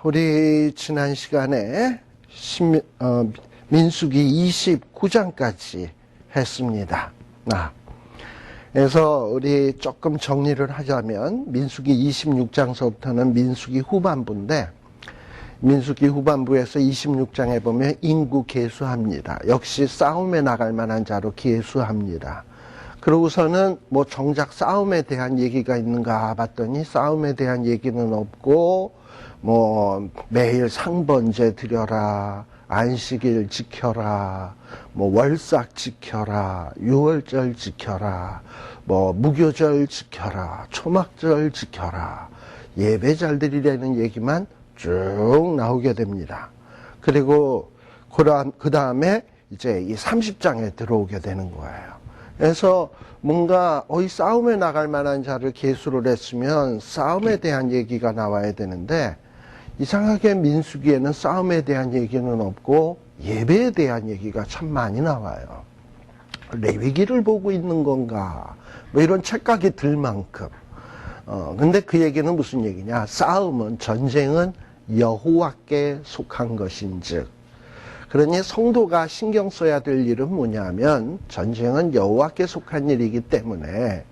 우리 지난 시간에 민수기 29장까지 했습니다. 그래서 우리 조금 정리를 하자면 민수기 26장서부터는 민수기 후반부인데, 민수기 후반부에서 26장에 보면 인구 계수합니다. 역시 싸움에 나갈 만한 자로 계수합니다. 그러고서는 뭐 정작 싸움에 대한 얘기가 있는가 봤더니 싸움에 대한 얘기는 없고, 뭐 매일 상번제 드려라, 안식일 지켜라, 뭐 월삭 지켜라, 유월절 지켜라, 뭐 무교절 지켜라, 초막절 지켜라, 예배 잘 드리라는 얘기만 쭉 나오게 됩니다. 그리고 그 다음에 이제 이 30장에 들어오게 되는 거예요. 그래서 뭔가 싸움에 나갈 만한 자를 계수를 했으면 싸움에 대한 얘기가 나와야 되는데, 이상하게 민수기에는 싸움에 대한 얘기는 없고 예배에 대한 얘기가 참 많이 나와요. 레위기를 보고 있는 건가, 뭐 이런 착각이 들 만큼. 근데 그 얘기는 무슨 얘기냐? 싸움은, 전쟁은 여호와께 속한 것인즉, 그러니 성도가 신경 써야 될 일은 뭐냐면, 전쟁은 여호와께 속한 일이기 때문에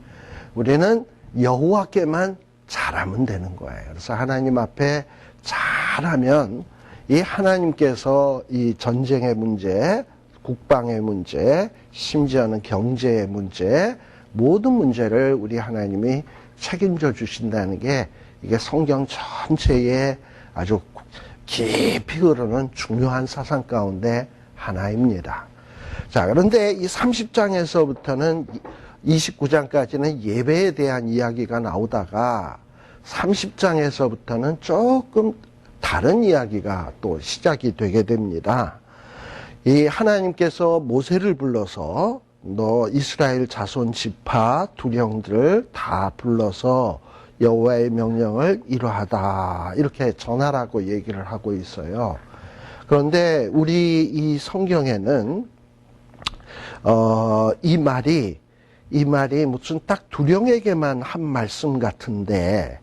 우리는 여호와께만 잘하면 되는 거예요. 그래서 하나님 앞에 잘하면 이 하나님께서 이 전쟁의 문제, 국방의 문제, 심지어는 경제의 문제, 모든 문제를 우리 하나님이 책임져 주신다는 게, 이게 성경 전체에 아주 깊이 흐르는 중요한 사상 가운데 하나입니다. 자, 그런데 이 30장에서부터는 29장까지는 예배에 대한 이야기가 나오다가 30장에서부터는 조금 다른 이야기가 또 시작이 되게 됩니다. 이 하나님께서 모세를 불러서 너 이스라엘 자손 지파 두령들을 다 불러서 여호와의 명령을 이러하다, 이렇게 전하라고 얘기를 하고 있어요. 그런데 우리 이 성경에는 이 말이 무슨 딱 두령에게만 한 말씀 같은데,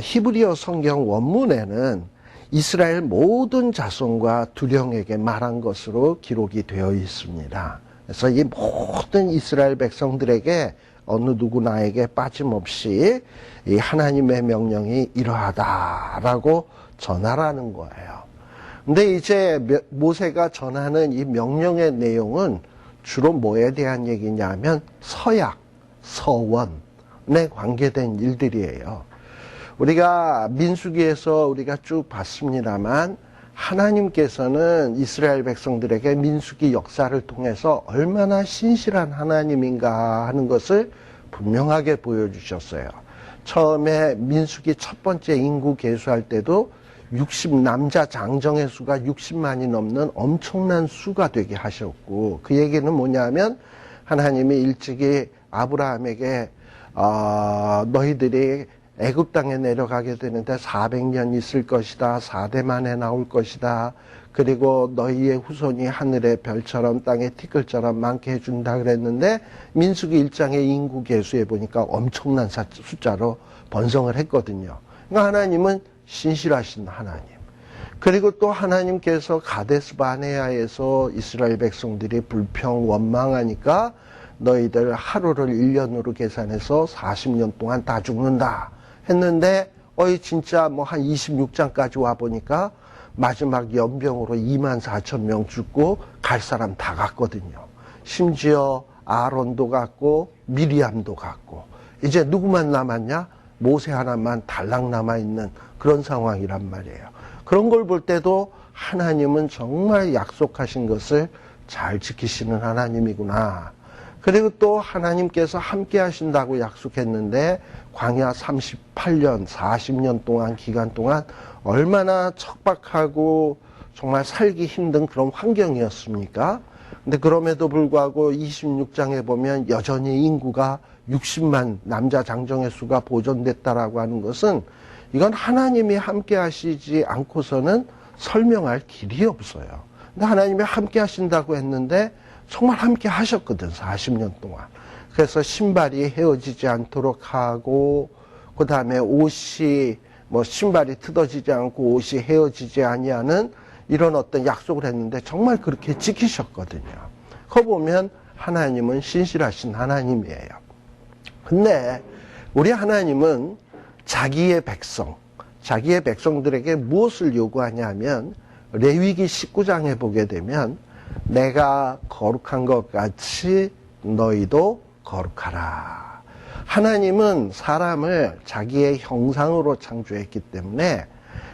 히브리어 성경 원문에는 이스라엘 모든 자손과 두령에게 말한 것으로 기록이 되어 있습니다. 그래서 이 모든 이스라엘 백성들에게 어느 누구나에게 빠짐없이 이 하나님의 명령이 이러하다라고 전하라는 거예요. 근데 이제 모세가 전하는 이 명령의 내용은 주로 뭐에 대한 얘기냐면 서약, 서원에 관계된 일들이에요. 우리가 민수기에서 우리가 쭉 봤습니다만, 하나님께서는 이스라엘 백성들에게 민수기 역사를 통해서 얼마나 신실한 하나님인가 하는 것을 분명하게 보여주셨어요. 처음에 민수기 첫 번째 인구 계수할 때도 남자 장정의 수가 60만이 넘는 엄청난 수가 되게 하셨고, 그 얘기는 뭐냐면 하나님이 일찍이 아브라함에게 너희들이 애굽 땅에 내려가게 되는데 400년 있을 것이다. 4대 만에 나올 것이다. 그리고 너희의 후손이 하늘의 별처럼 땅의 티끌처럼 많게 해준다 그랬는데, 민수기 1장의 인구 계수에 보니까 엄청난 숫자로 번성을 했거든요. 그러니까 하나님은 신실하신 하나님. 그리고 또 하나님께서 가데스 바네아에서 이스라엘 백성들이 불평 원망하니까 너희들 하루를 1년으로 계산해서 40년 동안 다 죽는다 했는데, 진짜 뭐 한 26장까지 와보니까 마지막 연병으로 24,000명 죽고 갈 사람 다 갔거든요. 심지어 아론도 갔고 미리암도 갔고, 이제 누구만 남았냐? 모세 하나만 달랑 남아있는 그런 상황이란 말이에요. 그런 걸 볼 때도 하나님은 정말 약속하신 것을 잘 지키시는 하나님이구나. 그리고 또 하나님께서 함께 하신다고 약속했는데, 광야 38년, 40년 동안, 기간 동안 얼마나 척박하고 정말 살기 힘든 그런 환경이었습니까? 근데 그럼에도 불구하고 26장에 보면 여전히 인구가 60만 남자 장정의 수가 보존됐다라고 하는 것은, 이건 하나님이 함께 하시지 않고서는 설명할 길이 없어요. 근데 하나님이 함께 하신다고 했는데 정말 함께 하셨거든, 40년 동안. 그래서 신발이 헤어지지 않도록 하고, 그 다음에 옷이 뭐 신발이 뜯어지지 않고 옷이 헤어지지 아니하는 이런 어떤 약속을 했는데 정말 그렇게 지키셨거든요. 그거 보면 하나님은 신실하신 하나님이에요. 근데 우리 하나님은 자기의 백성들에게 무엇을 요구하냐면 레위기 19장에 보게 되면 내가 거룩한 것 같이 너희도 거룩하라. 하나님은 사람을 자기의 형상으로 창조했기 때문에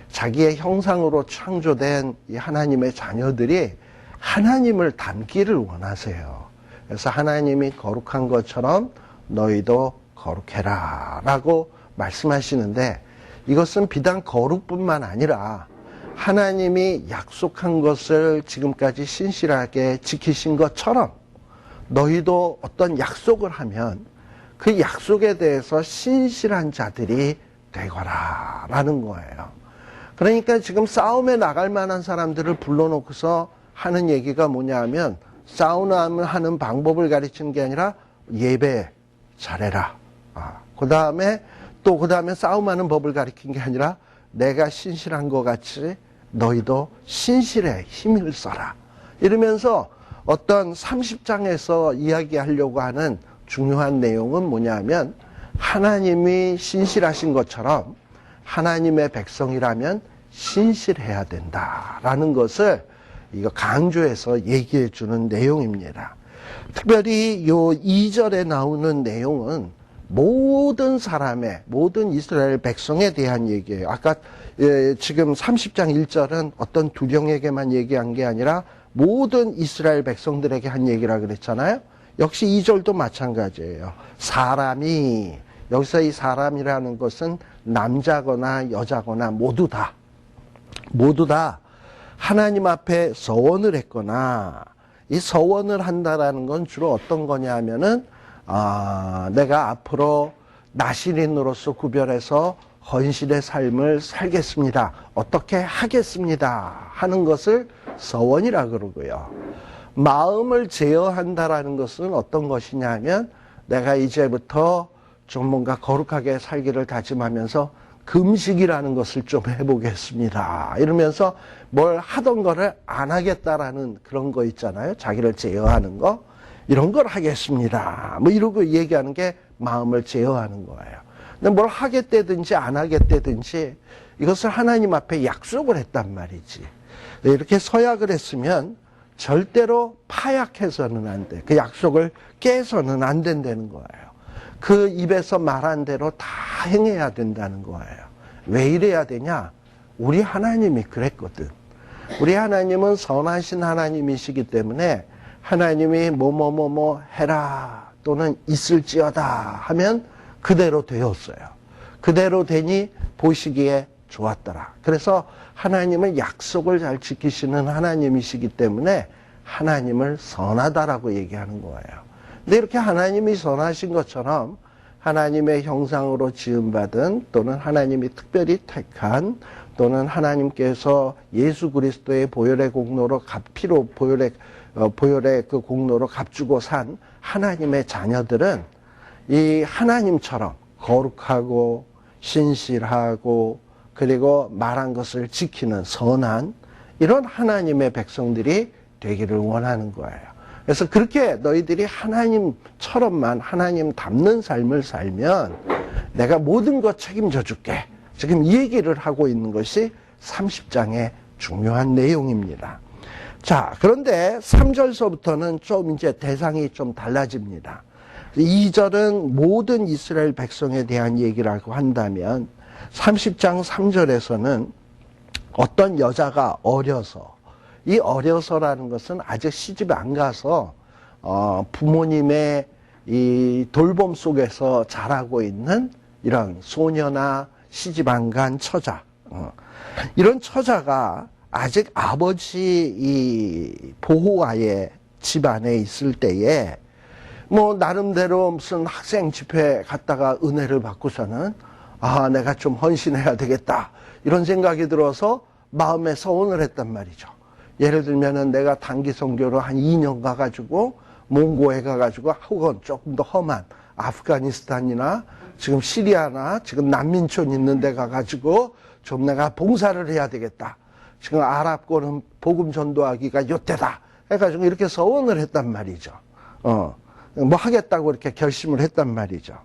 자기의 형상으로 창조된 이 하나님의 자녀들이 하나님을 닮기를 원하세요. 그래서 하나님이 거룩한 것처럼 너희도 거룩해라 라고 말씀하시는데, 이것은 비단 거룩뿐만 아니라 하나님이 약속한 것을 지금까지 신실하게 지키신 것처럼 너희도 어떤 약속을 하면 그 약속에 대해서 신실한 자들이 되거라 라는 거예요. 그러니까 지금 싸움에 나갈 만한 사람들을 불러놓고서 하는 얘기가 뭐냐 하면, 싸움을 하는 방법을 가르치는 게 아니라 예배 잘해라. 그 다음에 싸움하는 법을 가르친 게 아니라 내가 신실한 것 같이 너희도 신실해 힘을 써라. 이러면서 어떤 30장에서 이야기하려고 하는 중요한 내용은 뭐냐면, 하나님이 신실하신 것처럼 하나님의 백성이라면 신실해야 된다라는 것을 이거 강조해서 얘기해 주는 내용입니다. 특별히 요 2절에 나오는 내용은 모든 이스라엘 백성에 대한 얘기예요. 아까 지금 30장 1절은 어떤 두 명에게만 얘기한 게 아니라 모든 이스라엘 백성들에게 한 얘기라 그랬잖아요. 역시 2절도 마찬가지예요. 사람이, 여기서 이 사람이라는 것은 남자거나 여자거나 모두 다 하나님 앞에 서원을 했거나, 이 서원을 한다라는 건 주로 어떤 거냐 하면은 내가 앞으로 나실인으로서 구별해서 헌신의 삶을 살겠습니다. 어떻게 하겠습니다. 하는 것을 서원이라 그러고요. 마음을 제어한다라는 것은 어떤 것이냐 하면, 내가 이제부터 좀 뭔가 거룩하게 살기를 다짐하면서 금식이라는 것을 좀 해보겠습니다. 이러면서 뭘 하던 거를 안 하겠다라는 그런 거 있잖아요. 자기를 제어하는 거. 이런 걸 하겠습니다. 뭐 이러고 얘기하는 게 마음을 제어하는 거예요. 근데 뭘 하겠다든지 안 하겠다든지 이것을 하나님 앞에 약속을 했단 말이지. 이렇게 서약을 했으면 절대로 파약해서는 안 돼. 그 약속을 깨서는 안 된다는 거예요. 그 입에서 말한 대로 다 행해야 된다는 거예요. 왜 이래야 되냐? 우리 하나님이 그랬거든. 우리 하나님은 선하신 하나님이시기 때문에 하나님이 뭐뭐뭐뭐 해라 또는 있을지어다 하면 그대로 되었어요. 그대로 되니 보시기에 좋았더라. 그래서 하나님은 약속을 잘 지키시는 하나님이시기 때문에 하나님을 선하다라고 얘기하는 거예요. 근데 이렇게 하나님이 선하신 것처럼 하나님의 형상으로 지음받은, 또는 하나님이 특별히 택한, 또는 하나님께서 예수 그리스도의 보혈의 공로로 보혈의 그 공로로 값주고 산 하나님의 자녀들은 이 하나님처럼 거룩하고 신실하고 그리고 말한 것을 지키는 선한 이런 하나님의 백성들이 되기를 원하는 거예요. 그래서 그렇게 너희들이 하나님처럼만 하나님 닮는 삶을 살면 내가 모든 것 책임져 줄게. 지금 이 얘기를 하고 있는 것이 30장의 중요한 내용입니다. 자, 그런데 3절서부터는 좀 이제 대상이 좀 달라집니다. 2절은 모든 이스라엘 백성에 대한 얘기라고 한다면 30장 3절에서는 어떤 여자가 어려서, 이 어려서라는 것은 아직 시집 안 가서 부모님의 이 돌봄 속에서 자라고 있는 이런 소녀나 시집 안 간 처자, 이런 처자가 아직 아버지 이 보호하에 집안에 있을 때에 뭐 나름대로 무슨 학생 집회 갔다가 은혜를 받고서는 내가 좀 헌신해야 되겠다 이런 생각이 들어서 마음에 서원을 했단 말이죠. 예를 들면은 내가 단기 선교로 한 2년 가가지고 몽고에 가가지고 혹은 조금 더 험한 아프가니스탄이나 지금 시리아나 지금 난민촌 있는 데 가가지고 좀 내가 봉사를 해야 되겠다. 지금 아랍권은 복음 전도하기가 요때다. 해가지고 이렇게 서원을 했단 말이죠. 뭐 하겠다고 이렇게 결심을 했단 말이죠.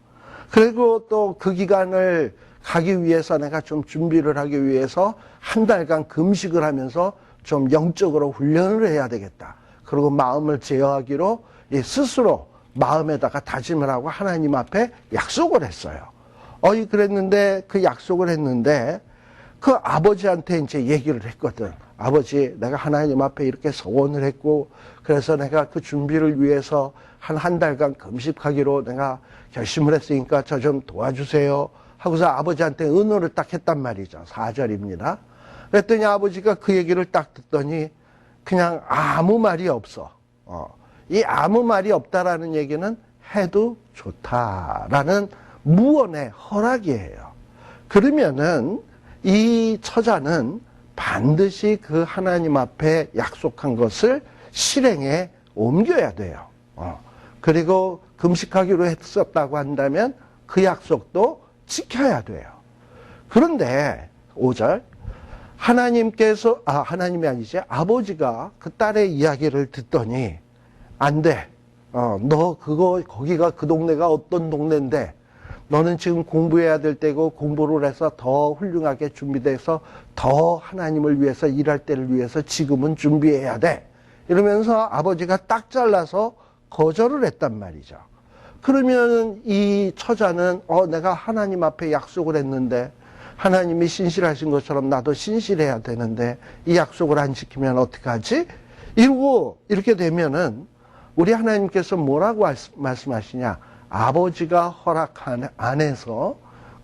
그리고 또 그 기간을 가기 위해서 내가 좀 준비를 하기 위해서 한 달간 금식을 하면서 좀 영적으로 훈련을 해야 되겠다. 그리고 마음을 제어하기로 스스로 마음에다가 다짐을 하고 하나님 앞에 약속을 했어요. 그랬는데 그 약속을 했는데 그 아버지한테 이제 얘기를 했거든. 아버지, 내가 하나님 앞에 이렇게 서원을 했고 그래서 내가 그 준비를 위해서 한 달간 금식하기로 내가 결심을 했으니까 저 좀 도와주세요. 하고서 아버지한테 은호를 딱 했단 말이죠. 4절입니다. 그랬더니 아버지가 그 얘기를 딱 듣더니 그냥 아무 말이 없어. 이 아무 말이 없다라는 얘기는 해도 좋다라는 무언의 허락이에요. 그러면은 이 처자는 반드시 그 하나님 앞에 약속한 것을 실행에 옮겨야 돼요. 그리고 금식하기로 했었다고 한다면 그 약속도 지켜야 돼요. 그런데 5절 하나님께서 하나님이 아니지 아버지가 그 딸의 이야기를 듣더니 안 돼. 너 거기가 그 동네가 어떤 동네인데 너는 지금 공부해야 될 때고 공부를 해서 더 훌륭하게 준비돼서 더 하나님을 위해서 일할 때를 위해서 지금은 준비해야 돼. 이러면서 아버지가 딱 잘라서 거절을 했단 말이죠. 그러면 이 처자는 내가 하나님 앞에 약속을 했는데 하나님이 신실하신 것처럼 나도 신실해야 되는데 이 약속을 안 지키면 어떡하지? 이러고 이렇게 되면은 우리 하나님께서 뭐라고 말씀하시냐? 아버지가 허락한 안에서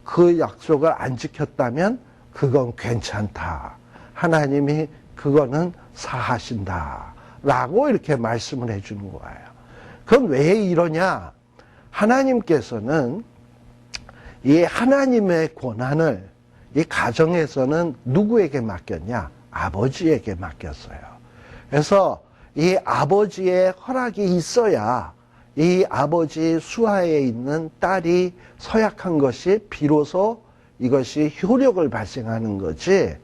그 약속을 안 지켰다면 그건 괜찮다. 하나님이 그거는 사하신다. 라고 이렇게 말씀을 해주는 거예요. 그건 왜 이러냐? 하나님께서는 이 하나님의 권한을 이 가정에서는 누구에게 맡겼냐? 아버지에게 맡겼어요. 그래서 이 아버지의 허락이 있어야 이 아버지 수하에 있는 딸이 서약한 것이 비로소 이것이 효력을 발생하는 거지.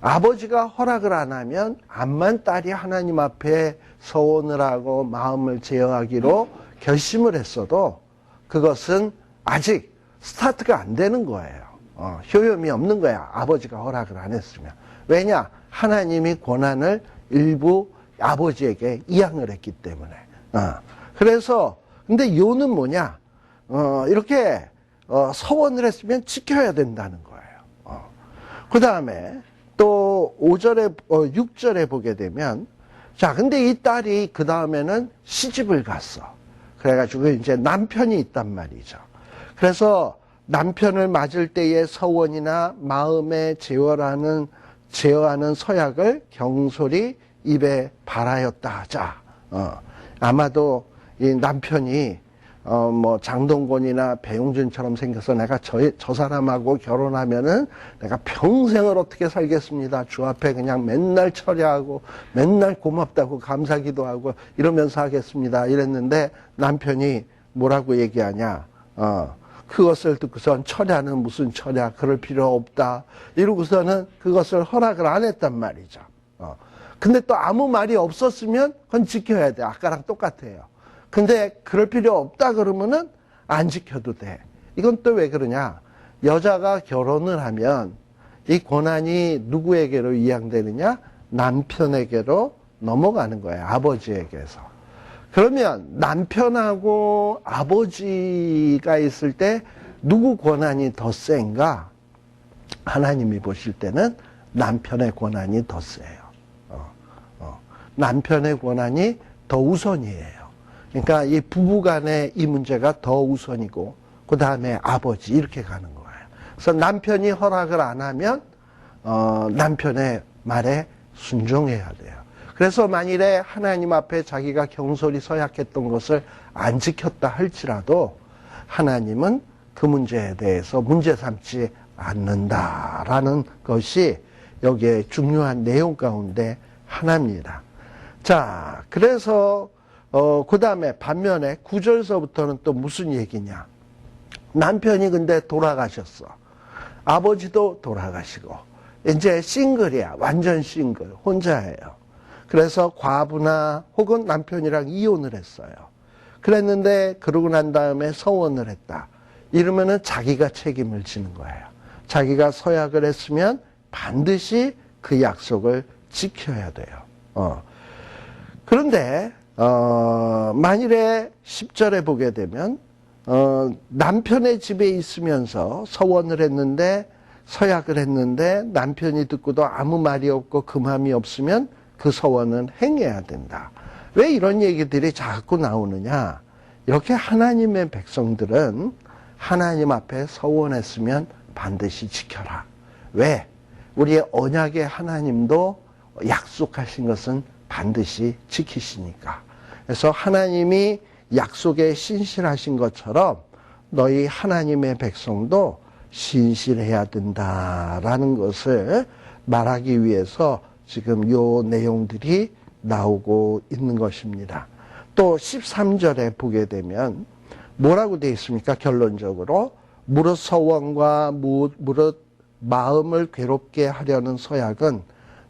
아버지가 허락을 안 하면 암만 딸이 하나님 앞에 서원을 하고 마음을 제어하기로 결심을 했어도 그것은 아직 스타트가 안 되는 거예요. 효험이 없는 거야. 아버지가 허락을 안 했으면. 왜냐? 하나님이 권한을 일부 아버지에게 이양을 했기 때문에. 그래서 근데 요는 뭐냐? 이렇게 서원을 했으면 지켜야 된다는 거예요. 그 다음에 또 5절에 6절에 보게 되면 자, 근데 이 딸이 그 다음에는 시집을 갔어. 그래가지고 이제 남편이 있단 말이죠. 그래서 남편을 맞을 때의 서원이나 마음에 제어하는 서약을 경솔히 입에 발하였다 하자. 아마도 이 남편이 뭐 장동건이나 배용준처럼 생겨서 내가 저 사람하고 결혼하면은 내가 평생을 어떻게 살겠습니다. 주 앞에 그냥 맨날 철야하고 맨날 고맙다고 감사기도 하고 이러면서 하겠습니다. 이랬는데 남편이 뭐라고 얘기하냐. 그것을 듣고선 철야는 무슨 철야, 그럴 필요 없다. 이러고서는 그것을 허락을 안 했단 말이죠. 근데 또 아무 말이 없었으면 그건 지켜야 돼. 아까랑 똑같아요. 근데 그럴 필요 없다 그러면은 안 지켜도 돼. 이건 또 왜 그러냐? 여자가 결혼을 하면 이 권한이 누구에게로 이양되느냐? 남편에게로 넘어가는 거예요. 아버지에게서. 그러면 남편하고 아버지가 있을 때 누구 권한이 더 센가? 하나님이 보실 때는 남편의 권한이 더 세요. 남편의 권한이 더 우선이에요. 그러니까 이 부부 간의 이 문제가 더 우선이고 그 다음에 아버지 이렇게 가는 거예요. 그래서 남편이 허락을 안 하면 남편의 말에 순종해야 돼요. 그래서 만일에 하나님 앞에 자기가 경솔히 서약했던 것을 안 지켰다 할지라도 하나님은 그 문제에 대해서 문제 삼지 않는다라는 것이 여기에 중요한 내용 가운데 하나입니다. 자, 그래서 그 다음에 반면에 9절서부터는 또 무슨 얘기냐? 남편이 근데 돌아가셨어. 아버지도 돌아가시고 이제 싱글이야. 완전 싱글. 혼자예요. 그래서 과부나 혹은 남편이랑 이혼을 했어요. 그랬는데 그러고 난 다음에 서원을 했다. 이러면은 자기가 책임을 지는 거예요. 자기가 서약을 했으면 반드시 그 약속을 지켜야 돼요. 그런데 만일에 10절에 보게 되면 남편의 집에 있으면서 서원을 했는데 서약을 했는데 남편이 듣고도 아무 말이 없고 금함이 없으면 그 서원은 행해야 된다. 왜 이런 얘기들이 자꾸 나오느냐? 이렇게 하나님의 백성들은 하나님 앞에 서원했으면 반드시 지켜라. 왜? 우리의 언약의 하나님도 약속하신 것은 반드시 지키시니까. 그래서 하나님이 약속에 신실하신 것처럼 너희 하나님의 백성도 신실해야 된다라는 것을 말하기 위해서 지금 요 내용들이 나오고 있는 것입니다. 또 13절에 보게 되면 뭐라고 되어 있습니까? 결론적으로 무릇 서원과 무릇 마음을 괴롭게 하려는 서약은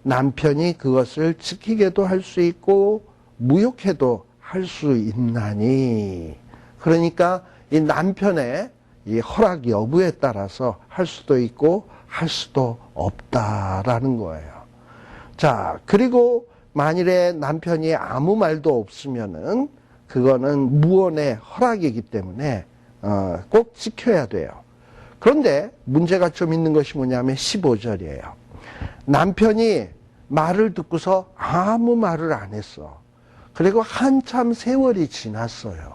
남편이 그것을 지키게도 할 수 있고 무효케도 할 수 있나니. 그러니까 이 남편의 이 허락 여부에 따라서 할 수도 있고 할 수도 없다라는 거예요. 자, 그리고 만일에 남편이 아무 말도 없으면은 그거는 무언의 허락이기 때문에 꼭 지켜야 돼요. 그런데 문제가 좀 있는 것이 뭐냐면 15절이에요. 남편이 말을 듣고서 아무 말을 안 했어. 그리고 한참 세월이 지났어요.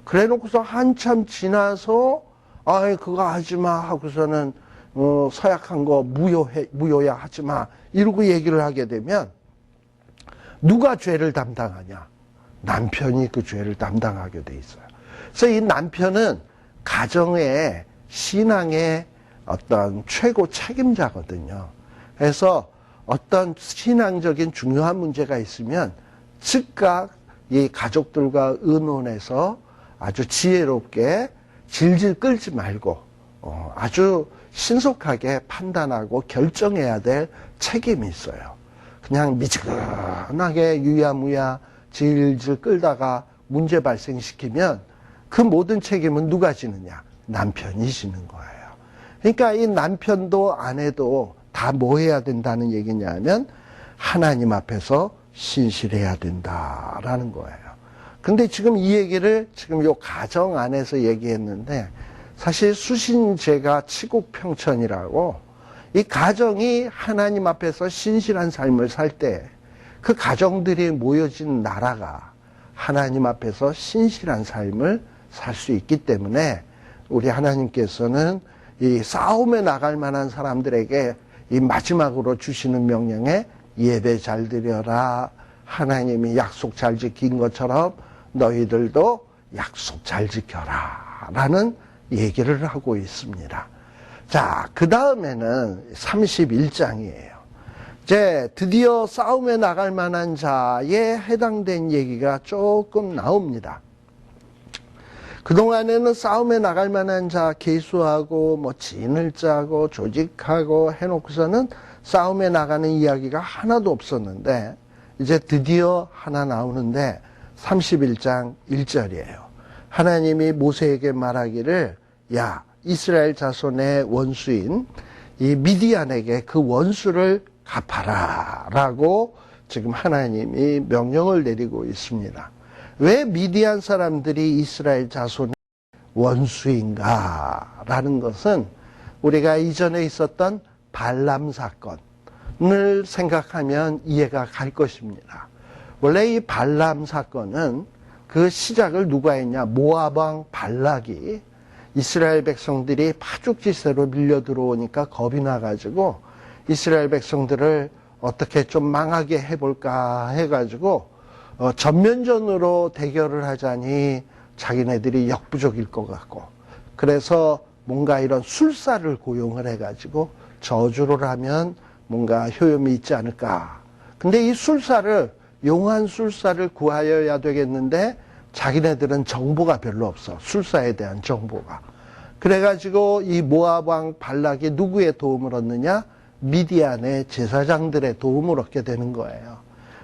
그래 놓고서 한참 지나서 그거 하지마 하고서는 서약한 거 무효야 하지마 이러고 얘기를 하게 되면 누가 죄를 담당하냐? 남편이 그 죄를 담당하게 돼 있어요. 그래서 이 남편은 가정의 신앙의 어떤 최고 책임자거든요. 그래서 어떤 신앙적인 중요한 문제가 있으면 즉각 이 가족들과 의논해서 아주 지혜롭게 질질 끌지 말고 아주 신속하게 판단하고 결정해야 될 책임이 있어요. 그냥 미지근하게 유야무야 질질 끌다가 문제 발생시키면 그 모든 책임은 누가 지느냐? 남편이 지는 거예요. 그러니까 이 남편도 아내도 다 뭐 해야 된다는 얘기냐면 하나님 앞에서 신실해야 된다라는 거예요. 근데 지금 이 얘기를 지금 요 가정 안에서 얘기했는데 사실 수신제가 치국평천이라고 이 가정이 하나님 앞에서 신실한 삶을 살 때 그 가정들이 모여진 나라가 하나님 앞에서 신실한 삶을 살 수 있기 때문에 우리 하나님께서는 이 싸움에 나갈 만한 사람들에게 이 마지막으로 주시는 명령에 예배 잘 드려라. 하나님이 약속 잘 지킨 것처럼 너희들도 약속 잘 지켜라. 라는 얘기를 하고 있습니다. 자, 그 다음에는 31장이에요. 이제 드디어 싸움에 나갈 만한 자에 해당된 얘기가 조금 나옵니다. 그동안에는 싸움에 나갈 만한 자 계수하고 뭐 진을 짜고 조직하고 해놓고서는 싸움에 나가는 이야기가 하나도 없었는데 이제 드디어 하나 나오는데 31장 1절이에요. 하나님이 모세에게 말하기를 야 이스라엘 자손의 원수인 이 미디안에게 그 원수를 갚아라 라고 지금 하나님이 명령을 내리고 있습니다. 왜 미디안 사람들이 이스라엘 자손의 원수인가 라는 것은 우리가 이전에 있었던 발람 사건을 생각하면 이해가 갈 것입니다. 원래 이 발람 사건은 그 시작을 누가 했냐? 모압 왕 발락이 이스라엘 백성들이 파죽지세로 밀려 들어오니까 겁이 나가지고 이스라엘 백성들을 어떻게 좀 망하게 해볼까 해가지고 전면전으로 대결을 하자니 자기네들이 역부족일 것 같고 그래서 뭔가 이런 술사를 고용을 해가지고 저주를 하면 뭔가 효용이 있지 않을까. 근데 이 술사를 용한 술사를 구하여야 되겠는데 자기네들은 정보가 별로 없어. 술사에 대한 정보가. 그래가지고 이 모압 왕 발락이 누구의 도움을 얻느냐? 미디안의 제사장들의 도움을 얻게 되는 거예요.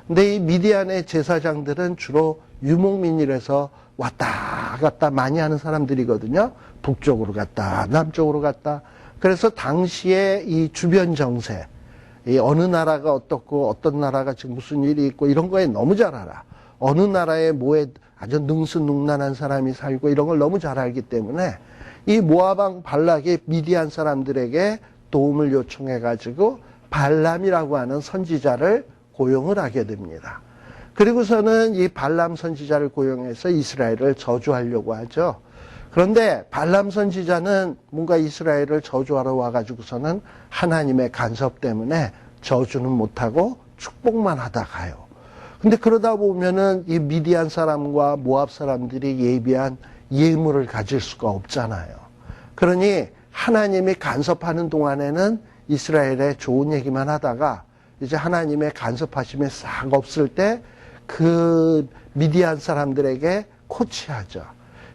근데 이 미디안의 제사장들은 주로 유목민이라서 왔다 갔다 많이 하는 사람들이거든요. 북쪽으로 갔다, 남쪽으로 갔다. 그래서 당시에 이 주변 정세, 이 어느 나라가 어떻고 어떤 나라가 지금 무슨 일이 있고 이런 거에 너무 잘 알아. 어느 나라에 뭐에 아주 능수능란한 사람이 살고 이런 걸 너무 잘 알기 때문에 이 모압 왕 발락이 미디안 사람들에게 도움을 요청해가지고 발람이라고 하는 선지자를 고용을 하게 됩니다. 그리고서는 이 발람 선지자를 고용해서 이스라엘을 저주하려고 하죠. 그런데 발람 선지자는 뭔가 이스라엘을 저주하러 와가지고서는 하나님의 간섭 때문에 저주는 못하고 축복만 하다 가요. 근데 그러다 보면은 이 미디안 사람과 모압 사람들이 예비한 예물을 가질 수가 없잖아요. 그러니 하나님이 간섭하는 동안에는 이스라엘의 좋은 얘기만 하다가 이제 하나님의 간섭하심이 싹 없을 때 그 미디안 사람들에게 코치하죠.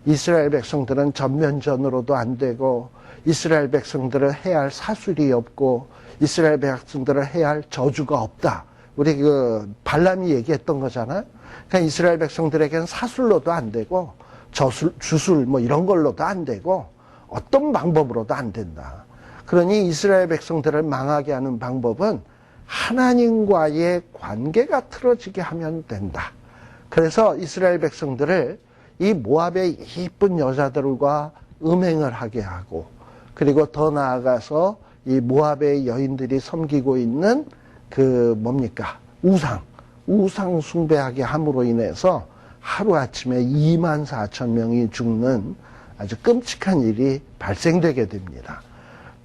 이스라엘 백성들은 전면전으로도 안 되고 이스라엘 백성들을 해야 할 사술이 없고 이스라엘 백성들을 해야 할 저주가 없다. 우리 그 발람이 얘기했던 거잖아요. 그러니까 이스라엘 백성들에게는 사술로도 안 되고 주술 뭐 이런 걸로도 안 되고 어떤 방법으로도 안 된다. 그러니 이스라엘 백성들을 망하게 하는 방법은 하나님과의 관계가 틀어지게 하면 된다. 그래서 이스라엘 백성들을 이 모압의 이쁜 여자들과 음행을 하게 하고 그리고 더 나아가서 이 모압의 여인들이 섬기고 있는 그 뭡니까? 우상 숭배하게 함으로 인해서 하루아침에 24,000명이 죽는 아주 끔찍한 일이 발생되게 됩니다.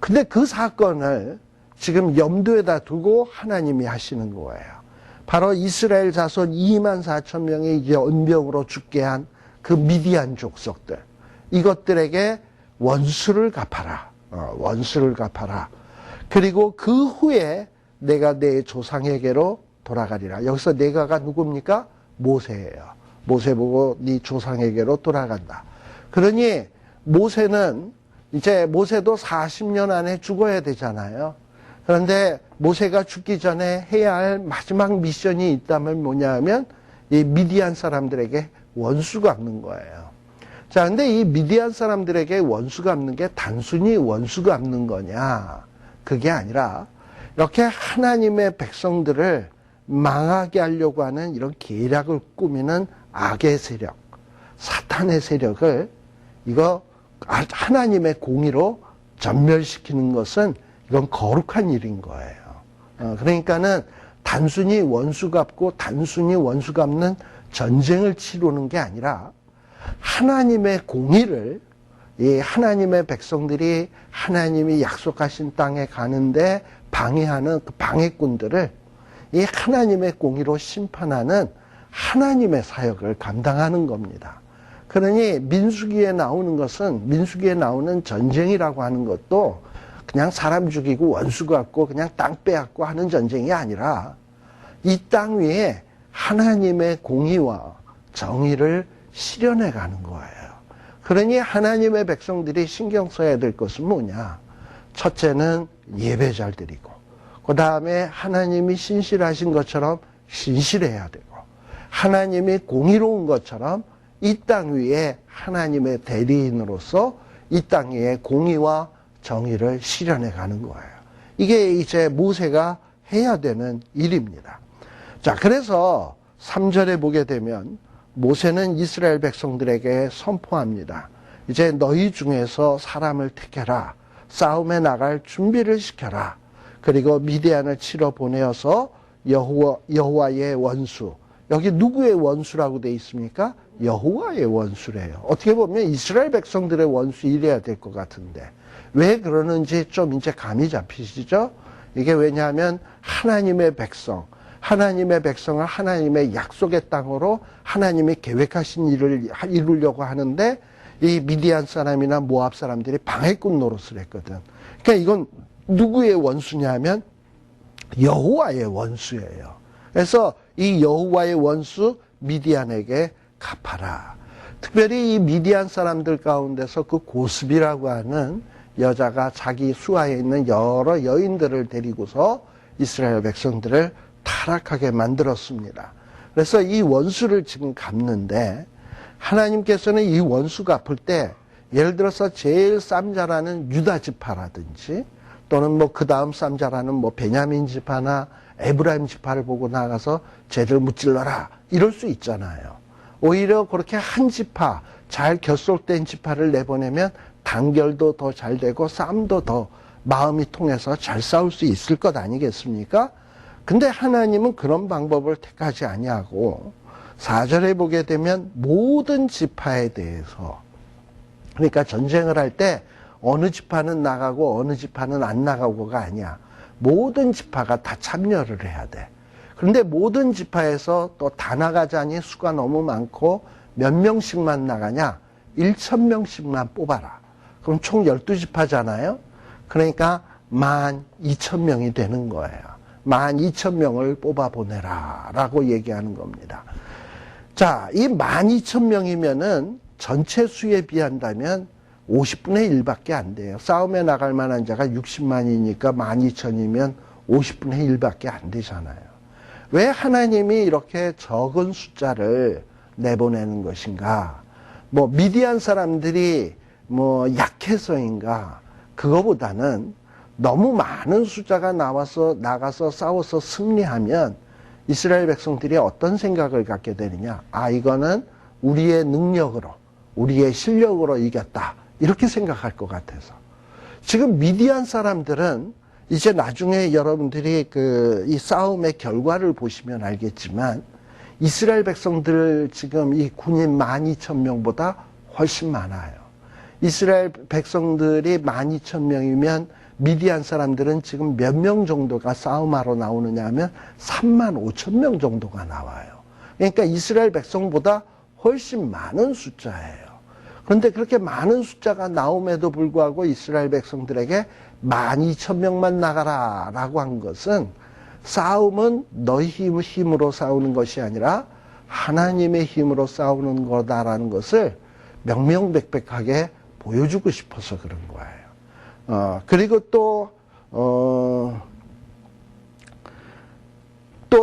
근데 그 사건을 지금 염두에다 두고 하나님이 하시는 거예요. 바로 이스라엘 자손 24,000명이 연병으로 죽게 한 그 미디안 족속들, 이것들에게 원수를 갚아라. 원수를 갚아라. 그리고 그 후에 내가 내 조상에게로 돌아가리라. 여기서 내가가 누굽니까? 모세예요. 모세 보고 네 조상에게로 돌아간다. 그러니 모세는 이제 모세도 40년 안에 죽어야 되잖아요. 그런데 모세가 죽기 전에 해야 할 마지막 미션이 있다면 뭐냐 하면 이 미디안 사람들에게 원수 갚는 거예요. 자, 근데 이 미디안 사람들에게 원수 갚는 게 단순히 원수 갚는 거냐? 그게 아니라 이렇게 하나님의 백성들을 망하게 하려고 하는 이런 계략을 꾸미는 악의 세력, 사탄의 세력을 이거 하나님의 공의로 전멸시키는 것은 이건 거룩한 일인 거예요. 그러니까는 단순히 원수 갚고 단순히 원수 갚는 전쟁을 치르는 게 아니라 하나님의 공의를 이 하나님의 백성들이 하나님이 약속하신 땅에 가는데 방해하는 그 방해꾼들을 이 하나님의 공의로 심판하는 하나님의 사역을 감당하는 겁니다. 그러니 민수기에 나오는 것은 민수기에 나오는 전쟁이라고 하는 것도 그냥 사람 죽이고 원수 갖고 그냥 땅 빼앗고 하는 전쟁이 아니라 이 땅 위에 하나님의 공의와 정의를 실현해 가는 거예요. 그러니 하나님의 백성들이 신경 써야 될 것은 뭐냐? 첫째는 예배 잘 드리고, 그 다음에 하나님이 신실하신 것처럼 신실해야 되고, 하나님이 공의로운 것처럼 이 땅 위에 하나님의 대리인으로서 이 땅 위에 공의와 정의를 실현해 가는 거예요. 이게 이제 모세가 해야 되는 일입니다. 자, 그래서 3절에 보게 되면 모세는 이스라엘 백성들에게 선포합니다. 이제 너희 중에서 사람을 택해라. 싸움에 나갈 준비를 시켜라. 그리고 미디안을 치러 보내어서 여호와의 원수. 여기 누구의 원수라고 돼 있습니까? 여호와의 원수래요. 어떻게 보면 이스라엘 백성들의 원수 이래야 될 것 같은데 왜 그러는지 좀 이제 감이 잡히시죠? 이게 왜냐하면 하나님의 백성을 하나님의 약속의 땅으로 하나님이 계획하신 일을 이루려고 하는데 이 미디안 사람이나 모압 사람들이 방해꾼 노릇을 했거든. 그러니까 이건 누구의 원수냐 하면 여호와의 원수예요. 그래서 이 여호와의 원수 미디안에게 갚아라. 특별히 이 미디안 사람들 가운데서 그 고스비라고 하는 여자가 자기 수하에 있는 여러 여인들을 데리고서 이스라엘 백성들을 타락하게 만들었습니다. 그래서 이 원수를 지금 갚는데 하나님께서는 이 원수 갚을 때 예를 들어서 제일 쌈자라는 유다 지파라든지 또는 뭐 그 다음 쌈자라는 뭐 베냐민 지파나 에브라임 지파를 보고 나가서 쟤들 무찔러라 이럴 수 있잖아요. 오히려 그렇게 한 지파 잘 결속된 지파를 내보내면 단결도 더 잘 되고 싸움도 더 마음이 통해서 잘 싸울 수 있을 것 아니겠습니까? 근데 하나님은 그런 방법을 택하지 아니하고 4절에 보게 되면 모든 지파에 대해서, 그러니까 전쟁을 할 때 어느 지파는 나가고 어느 지파는 안 나가고가 아니야. 모든 지파가 다 참여를 해야 돼. 그런데 모든 지파에서 또 다 나가자니 수가 너무 많고 몇 명씩만 나가냐? 1,000명씩만 뽑아라. 그럼 총 12지파잖아요. 그러니까 12,000명이 되는 거예요. 12,000명을 뽑아보내라 라고 얘기하는 겁니다. 자, 이 12,000명이면은 전체 수에 비한다면 50분의 1밖에 안 돼요. 싸움에 나갈 만한 자가 60만이니까 12,000이면 50분의 1밖에 안 되잖아요. 왜 하나님이 이렇게 적은 숫자를 내보내는 것인가? 뭐 미디안 사람들이 뭐 약해서인가? 그거보다는 너무 많은 숫자가 나가서 싸워서 승리하면 이스라엘 백성들이 어떤 생각을 갖게 되느냐? 아, 이거는 우리의 능력으로, 우리의 실력으로 이겼다. 이렇게 생각할 것 같아서. 지금 미디안 사람들은 이제 나중에 여러분들이 이 싸움의 결과를 보시면 알겠지만 이스라엘 백성들 지금 이 군인 12,000명보다 훨씬 많아요. 이스라엘 백성들이 12,000명이면 미디안 사람들은 지금 몇 명 정도가 싸움하러 나오느냐 하면 35,000명 정도가 나와요. 그러니까 이스라엘 백성보다 훨씬 많은 숫자예요. 그런데 그렇게 많은 숫자가 나옴에도 불구하고 이스라엘 백성들에게 12,000명만 나가라 라고 한 것은 싸움은 너희 힘으로 싸우는 것이 아니라 하나님의 힘으로 싸우는 거다라는 것을 명명백백하게 보여주고 싶어서 그런 거예요. 그리고 또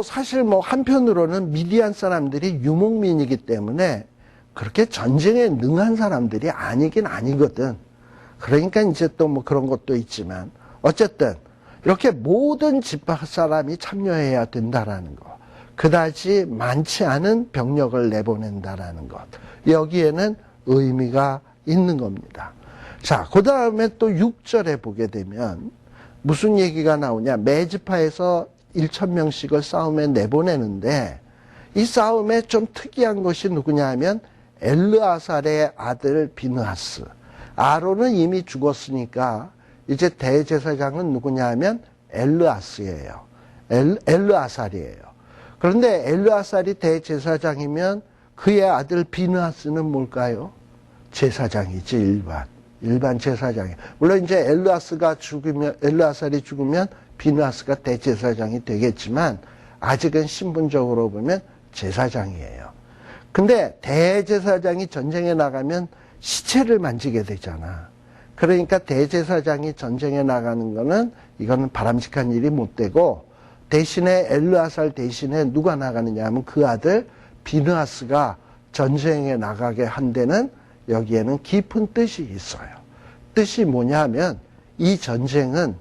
사실 뭐 한편으로는 미디안 사람들이 유목민이기 때문에 그렇게 전쟁에 능한 사람들이 아니긴 아니거든. 그러니까 이제 또 뭐 그런 것도 있지만 어쨌든 이렇게 모든 지파 사람이 참여해야 된다라는 것. 그다지 많지 않은 병력을 내보낸다라는 것. 여기에는 의미가 있는 겁니다. 자, 그 다음에 또 6절에 보게 되면 무슨 얘기가 나오냐. 매 지파에서 1,000명씩을 싸움에 내보내는데 이 싸움에 좀 특이한 것이 누구냐 하면 엘르아살의 아들 비느하스. 아론은 이미 죽었으니까 이제 대제사장은 누구냐 하면 엘르아스예요. 엘르아살이에요. 그런데 엘르아살이 대제사장이면 그의 아들 비느하스는 뭘까요? 제사장이지, 일반 제사장이. 물론 이제 엘르아살이 죽으면 비느하스가 대제사장이 되겠지만 아직은 신분적으로 보면 제사장이에요. 근데 대제사장이 전쟁에 나가면 시체를 만지게 되잖아. 그러니까 대제사장이 전쟁에 나가는 거는 이거는 바람직한 일이 못 되고 대신에 엘르아살 대신에 누가 나가느냐 하면 그 아들 비느하스가 전쟁에 나가게 한 데는 여기에는 깊은 뜻이 있어요. 뜻이 뭐냐 하면 이 전쟁은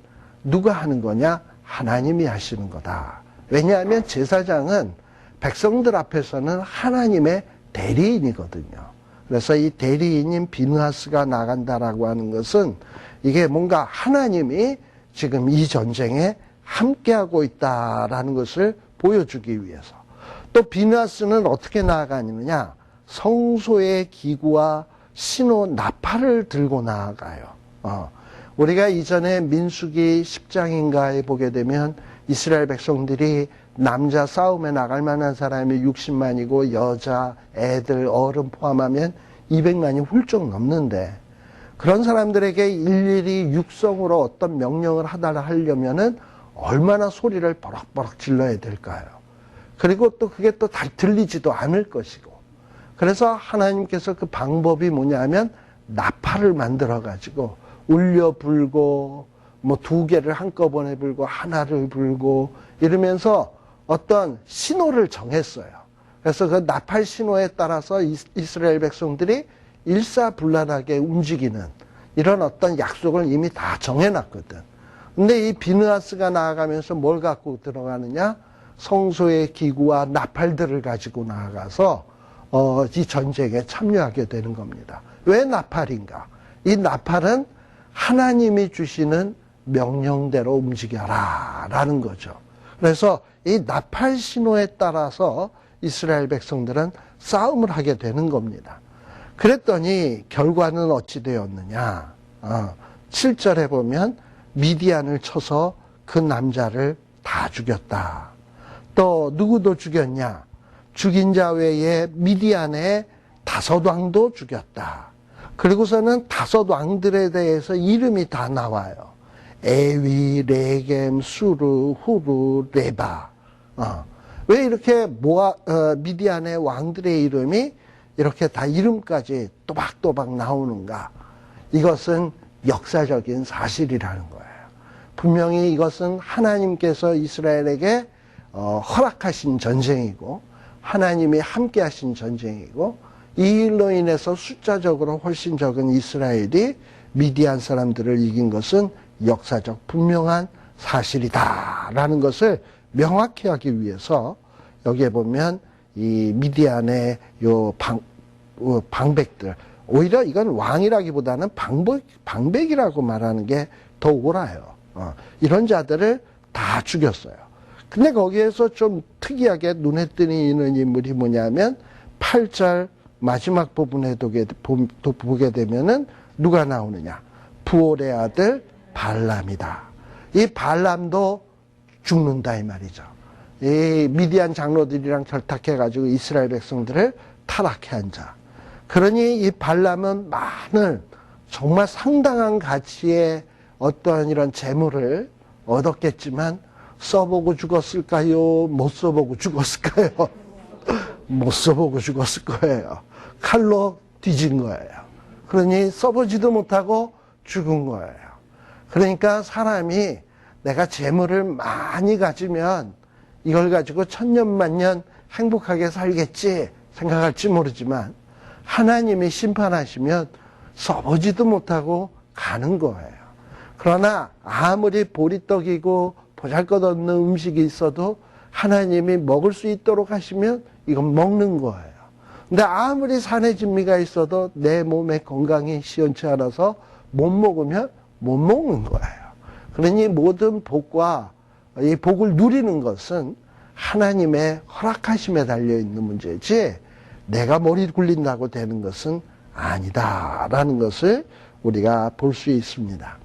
누가 하는 거냐? 하나님이 하시는 거다. 왜냐하면 제사장은 백성들 앞에서는 하나님의 대리인이거든요. 그래서 이 대리인인 비느하스가 나간다라고 하는 것은 이게 뭔가 하나님이 지금 이 전쟁에 함께하고 있다라는 것을 보여주기 위해서. 또 비느하스는 어떻게 나아가느냐? 성소의 기구와 신호 나팔을 들고 나아가요. 우리가 이전에 민수기 10장인가에 보게 되면 이스라엘 백성들이 남자 싸움에 나갈 만한 사람이 60만이고 여자, 애들, 어른 포함하면 200만이 훌쩍 넘는데 그런 사람들에게 일일이 육성으로 어떤 명령을 하려면은 얼마나 소리를 버럭버럭 질러야 될까요? 그리고 또 그게 또 잘 들리지도 않을 것이고 그래서 하나님께서 그 방법이 뭐냐면 나팔을 만들어 가지고 울려 불고 뭐 2개를 한꺼번에 불고 하나를 불고 이러면서 어떤 신호를 정했어요. 그래서 그 나팔 신호에 따라서 이스라엘 백성들이 일사불란하게 움직이는 이런 어떤 약속을 이미 다 정해놨거든. 근데 이 비느하스가 나아가면서 뭘 갖고 들어가느냐? 성소의 기구와 나팔들을 가지고 나아가서 이 전쟁에 참여하게 되는 겁니다. 왜 나팔인가? 이 나팔은 하나님이 주시는 명령대로 움직여라 라는 거죠. 그래서 이 나팔 신호에 따라서 이스라엘 백성들은 싸움을 하게 되는 겁니다. 그랬더니 결과는 어찌 되었느냐? 7절에 보면 미디안을 쳐서 그 남자를 다 죽였다. 또 누구도 죽였냐? 죽인 자 외에 미디안의 5왕도 죽였다. 그리고서는 5왕들에 대해서 이름이 다 나와요. 에위, 레겜, 수르, 후르, 레바. 왜 이렇게 미디안의 왕들의 이름이 이렇게 다 이름까지 또박또박 나오는가? 이것은 역사적인 사실이라는 거예요. 분명히 이것은 하나님께서 이스라엘에게 허락하신 전쟁이고 하나님이 함께 하신 전쟁이고 이 일로 인해서 숫자적으로 훨씬 적은 이스라엘이 미디안 사람들을 이긴 것은 역사적 분명한 사실이다라는 것을 명확히 하기 위해서 여기에 보면 이 미디안의 요 방백들, 오히려 이건 왕이라기보다는 방백이라고 말하는 게 더 옳아요. 이런 자들을 다 죽였어요. 근데 거기에서 좀 특이하게 눈에 띄는 인물이 뭐냐면 8절 마지막 부분에 보게 되면은 누가 나오느냐? 부올의 아들 발람이다. 이 발람도 죽는다 이 말이죠. 이 미디안 장로들이랑 결탁해가지고 이스라엘 백성들을 타락해 한 자. 그러니 이 발람은 많은 정말 상당한 가치의 어떠한 이런 재물을 얻었겠지만 써보고 죽었을까요? 못 써보고 죽었을까요? 못 써보고 죽었을 거예요. 칼로 뒤진 거예요. 그러니 써보지도 못하고 죽은 거예요. 그러니까 사람이 내가 재물을 많이 가지면 이걸 가지고 천년만년 행복하게 살겠지 생각할지 모르지만 하나님이 심판하시면 써보지도 못하고 가는 거예요. 그러나 아무리 보리떡이고 보잘것없는 음식이 있어도 하나님이 먹을 수 있도록 하시면 이건 먹는 거예요. 근데 아무리 산의 진미가 있어도 내 몸의 건강이 시원치 않아서 못 먹으면 못 먹는 거예요. 그러니 모든 복과 이 복을 누리는 것은 하나님의 허락하심에 달려있는 문제지 내가 머리 굴린다고 되는 것은 아니다라는 것을 우리가 볼 수 있습니다.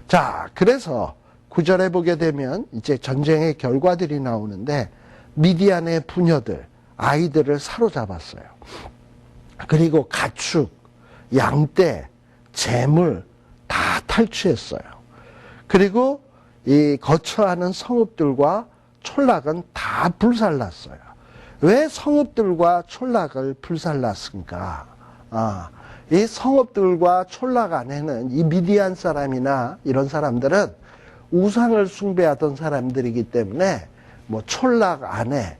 자, 그래서 9절에 보게 되면 이제 전쟁의 결과들이 나오는데 미디안의 부녀들, 아이들을 사로잡았어요. 그리고 가축, 양떼, 재물 다 탈취했어요. 그리고 이 거처하는 성읍들과 촌락은 다 불살랐어요. 왜 성읍들과 촌락을 불살랐습니까? 이 성읍들과 촌락 안에는 이 미디안 사람이나 이런 사람들은 우상을 숭배하던 사람들이기 때문에 뭐 촌락 안에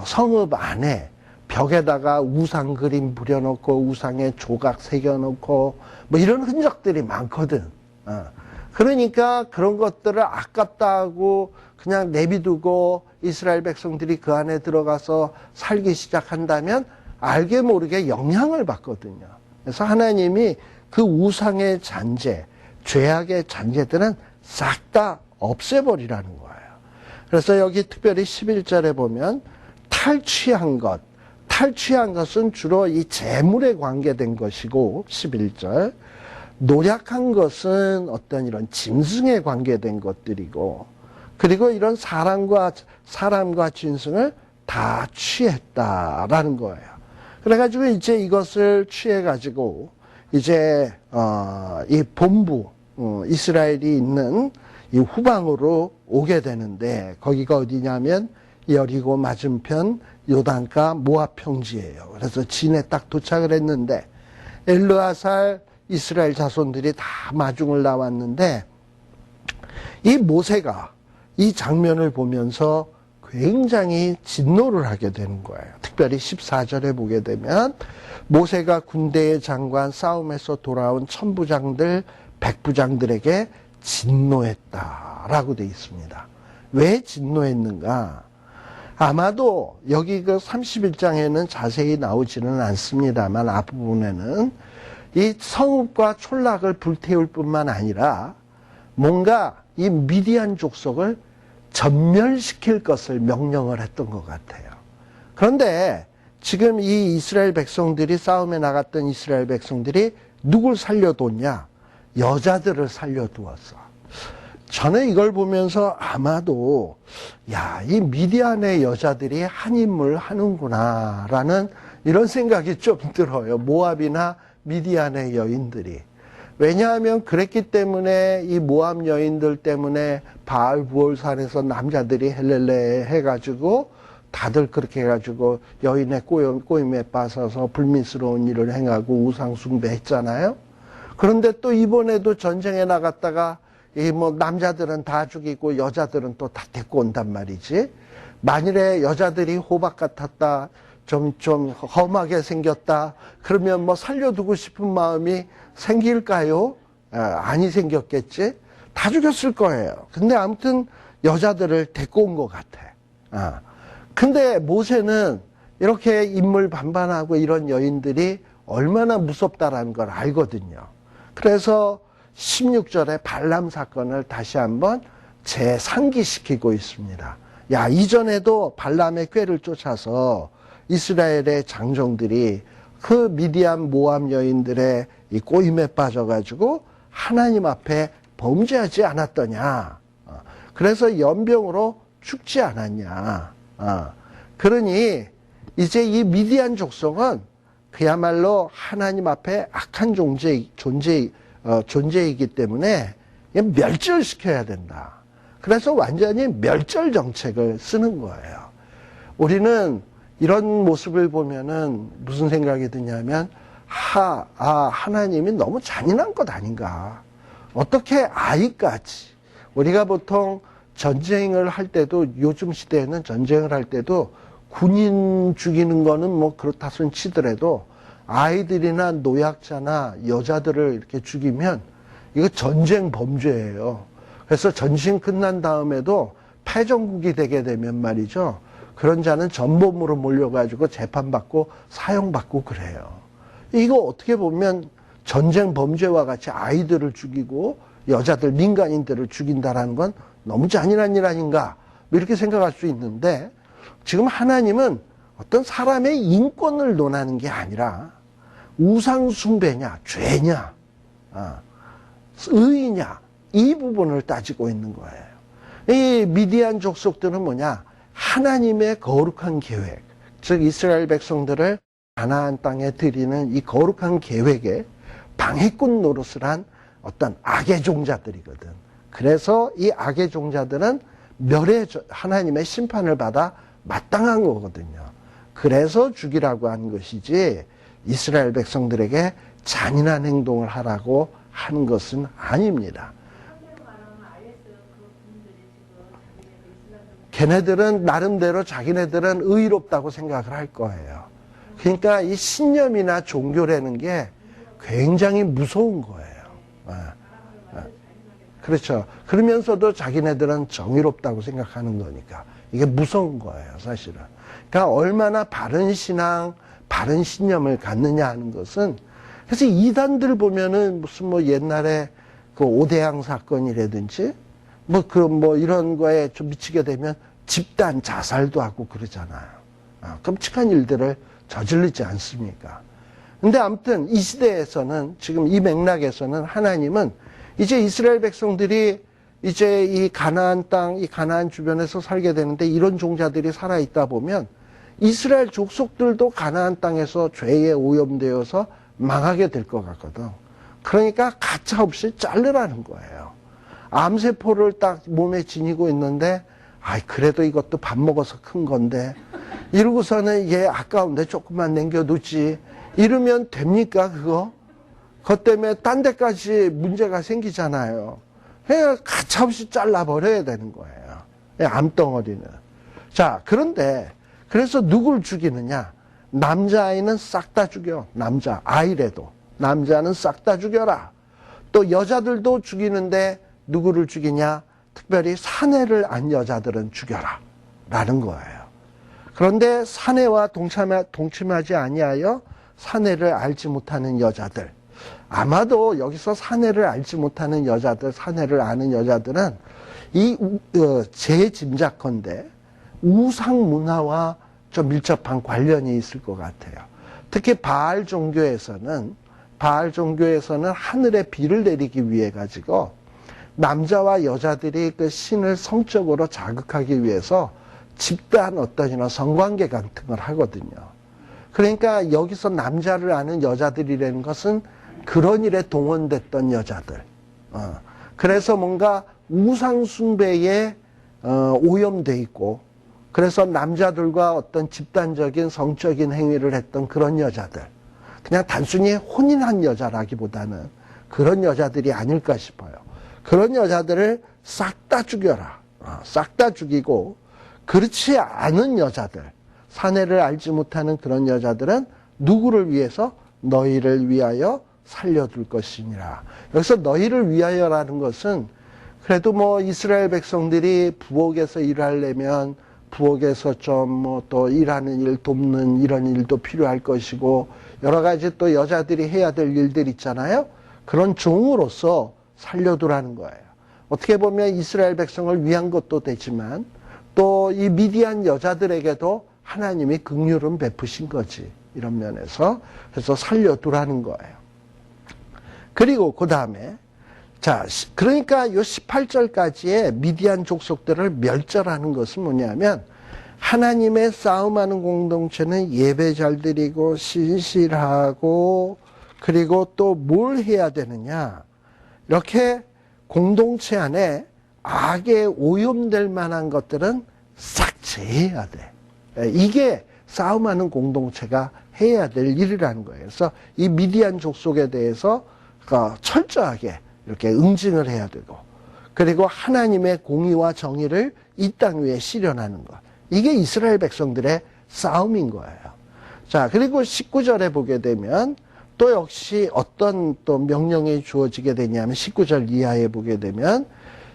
성읍 안에 벽에다가 우상 그림 부려놓고 우상에 조각 새겨놓고 뭐 이런 흔적들이 많거든. 그러니까 그런 것들을 아깝다 하고 그냥 내비두고 이스라엘 백성들이 그 안에 들어가서 살기 시작한다면 알게 모르게 영향을 받거든요. 그래서 하나님이 그 우상의 잔재, 죄악의 잔재들은 싹 다 없애버리라는 거예요. 그래서 여기 특별히 11절에 보면 탈취한 것은 주로 이 재물에 관계된 것이고 11절 노략한 것은 어떤 이런 짐승에 관계된 것들이고 그리고 이런 사람과 짐승을 다 취했다라는 거예요. 그래가지고 이제 이것을 취해가지고 이제 이 본부 이스라엘이 있는 이 후방으로 오게 되는데 거기가 어디냐면 여리고 맞은편 요단가 모압 평지예요. 그래서 진에 딱 도착을 했는데 엘르아살 이스라엘 자손들이 다 마중을 나왔는데 이 모세가 이 장면을 보면서 굉장히 진노를 하게 되는 거예요. 특별히 14절에 보게 되면 모세가 군대의 장관 싸움에서 돌아온 천부장들 백부장들에게 진노했다라고 되어 있습니다. 왜 진노했는가? 아마도 여기 그 31장에는 자세히 나오지는 않습니다만 앞부분에는 이 성읍과 촌락을 불태울 뿐만 아니라 뭔가 이 미디안 족속을 전멸시킬 것을 명령을 했던 것 같아요. 그런데 지금 이 이스라엘 백성들이 싸움에 나갔던 이스라엘 백성들이 누굴 살려뒀냐? 여자들을 살려두었어. 저는 이걸 보면서 아마도 이 미디안의 여자들이 한 인물 하는구나 라는 이런 생각이 좀 들어요. 모압이나 미디안의 여인들이. 왜냐하면 그랬기 때문에 이 모압 여인들 때문에 바알 부올산에서 남자들이 헬렐레 해가지고 다들 그렇게 해가지고 여인의 꼬임에 빠져서 불미스러운 일을 행하고 우상 숭배했잖아요. 그런데 또 이번에도 전쟁에 나갔다가 이 뭐 남자들은 다 죽이고 여자들은 또 다 데리고 온단 말이지. 만일에 여자들이 호박 같았다, 좀 험하게 생겼다, 그러면 뭐 살려두고 싶은 마음이 생길까요? 아니 생겼겠지. 다 죽였을 거예요. 근데 아무튼 여자들을 데리고 온 것 같아. 근데 모세는 이렇게 인물 반반하고 이런 여인들이 얼마나 무섭다라는 걸 알거든요. 그래서 16절에 발람 사건을 다시 한번 재상기시키고 있습니다. 이전에도 발람의 꾀를 쫓아서 이스라엘의 장정들이 그 미디안 모압 여인들의 이 꼬임에 빠져가지고 하나님 앞에 범죄하지 않았더냐. 그래서 연병으로 죽지 않았냐. 그러니 이제 이 미디안 족속은 그야말로 하나님 앞에 악한 존재이기 때문에 멸절시켜야 된다. 그래서 완전히 멸절 정책을 쓰는 거예요. 우리는 이런 모습을 보면은 무슨 생각이 드냐면 하나님이 너무 잔인한 것 아닌가. 어떻게 아이까지. 우리가 보통 전쟁을 할 때도, 요즘 시대에는 전쟁을 할 때도 군인 죽이는 거는 뭐 그렇다 손 치더라도 아이들이나 노약자나 여자들을 이렇게 죽이면 이거 전쟁 범죄예요. 그래서 전쟁 끝난 다음에도 패전국이 되게 되면 말이죠. 그런 자는 전범으로 몰려가지고 재판받고 사형받고 그래요. 이거 어떻게 보면 전쟁 범죄와 같이 아이들을 죽이고 여자들, 민간인들을 죽인다라는 건 너무 잔인한 일 아닌가, 이렇게 생각할 수 있는데, 지금 하나님은 어떤 사람의 인권을 논하는 게 아니라 우상 숭배냐, 죄냐, 의냐, 이 부분을 따지고 있는 거예요. 이 미디안 족속들은 뭐냐? 하나님의 거룩한 계획, 즉 이스라엘 백성들을 가나안 땅에 들이는 이 거룩한 계획에 방해꾼 노릇을 한 어떤 악의 종자들이거든. 그래서 이 악의 종자들은 하나님의 심판을 받아 마땅한 거거든요. 그래서 죽이라고 한 것이지 이스라엘 백성들에게 잔인한 행동을 하라고 하는 것은 아닙니다. 걔네들은 나름대로 자기네들은 의롭다고 생각을 할 거예요. 그러니까 이 신념이나 종교라는 게 굉장히 무서운 거예요. 그렇죠. 그러면서도 자기네들은 정의롭다고 생각하는 거니까 이게 무서운 거예요, 사실은. 그러니까 얼마나 바른 신앙, 바른 신념을 갖느냐 하는 것은, 그래서 이단들 보면은 무슨 뭐 옛날에 그 오대양 사건이라든지 뭐 이런 거에 좀 미치게 되면 집단 자살도 하고 그러잖아요. 끔찍한 일들을 저지르지 않습니까? 근데 아무튼 이 시대에서는, 지금 이 맥락에서는 하나님은 이제 이스라엘 백성들이 이제 이 가나안 땅, 이 가나안 주변에서 살게 되는데 이런 종자들이 살아있다 보면 이스라엘 족속들도 가나안 땅에서 죄에 오염되어서 망하게 될 것 같거든. 그러니까 가차없이 자르라는 거예요. 암세포를 딱 몸에 지니고 있는데 아이, 그래도 이것도 밥 먹어서 큰 건데. 이러고서는 얘 아까운데 조금만 남겨두지. 이러면 됩니까, 그거? 그것 때문에 딴 데까지 문제가 생기잖아요. 그냥 가차없이 잘라버려야 되는 거예요. 암덩어리는. 자, 그런데, 그래서 누굴 죽이느냐? 남자아이는 싹 다 죽여. 남자아이라도. 남자는 싹 다 죽여라. 또 여자들도 죽이는데 누구를 죽이냐? 특별히 사내를 안 여자들은 죽여라. 라는 거예요. 그런데 사내와 동침하지 아니하여 사내를 알지 못하는 여자들. 아마도 여기서 사내를 알지 못하는 여자들, 사내를 아는 여자들은 제 짐작컨대 우상 문화와 좀 밀접한 관련이 있을 것 같아요. 특히 바알 종교에서는 하늘에 비를 내리기 위해 가지고 남자와 여자들이 그 신을 성적으로 자극하기 위해서 집단 어떤 이런 성관계 같은 걸 하거든요. 그러니까 여기서 남자를 아는 여자들이라는 것은 그런 일에 동원됐던 여자들. 그래서 뭔가 우상 숭배에 오염돼 있고, 그래서 남자들과 어떤 집단적인 성적인 행위를 했던 그런 여자들. 그냥 단순히 혼인한 여자라기보다는 그런 여자들이 아닐까 싶어요. 그런 여자들을 싹 다 죽여라. 싹 다 죽이고, 그렇지 않은 여자들, 사내를 알지 못하는 그런 여자들은 누구를 위해서? 너희를 위하여 살려둘 것이니라. 여기서 너희를 위하여라는 것은 그래도 뭐 이스라엘 백성들이 부엌에서 일하려면 부엌에서 좀 뭐 또 일하는 일 돕는 이런 일도 필요할 것이고, 여러 가지 또 여자들이 해야 될 일들 있잖아요. 그런 종으로서 살려두라는 거예요. 어떻게 보면 이스라엘 백성을 위한 것도 되지만 또 이 미디안 여자들에게도 하나님이 긍휼은 베푸신 거지. 이런 면에서. 그래서 살려두라는 거예요. 그리고 그 다음에, 자, 그러니까 요 18절까지의 미디안 족속들을 멸절하는 것은 뭐냐면, 하나님의 싸움하는 공동체는 예배 잘 드리고 신실하고, 그리고 또 뭘 해야 되느냐. 이렇게 공동체 안에 악에 오염될 만한 것들은 싹 제해야 돼. 이게 싸움하는 공동체가 해야 될 일이라는 거예요. 그래서 이 미디안 족속에 대해서 철저하게 이렇게 응징을 해야 되고, 그리고 하나님의 공의와 정의를 이 땅 위에 실현하는 것. 이게 이스라엘 백성들의 싸움인 거예요. 자, 그리고 19절에 보게 되면 또 역시 어떤 또 명령이 주어지게 되냐면 19절 이하에 보게 되면